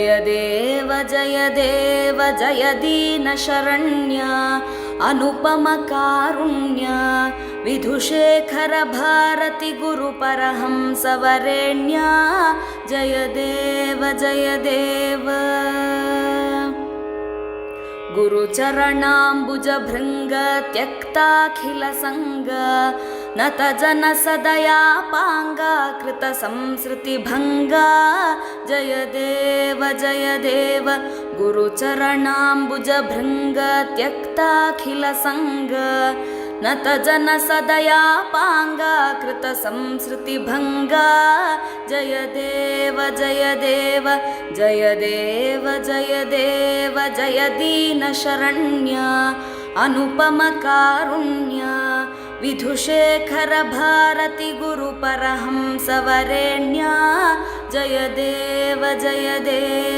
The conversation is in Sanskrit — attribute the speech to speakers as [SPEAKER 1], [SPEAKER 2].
[SPEAKER 1] जय देव जय दीनशरण्य अनुपम कारुण्य विधुशेखर भारती गुरुपरहंस वरेण्य जय देव गुरुचरणाम्बुज भृंग त्यक्ताखिल संग नत जन सदयापांगा कृत संसृति भंगा जय देव गुरुचरणाम्बुज भृंग त्यक्ताखिल संग नत जन सदयापांगा कृत संसृति भंगा जय देव जय दीन शरण्य अनुपम कारुण्य विधुशेखर भारती गुरुपरहंस वरेण्य जय देव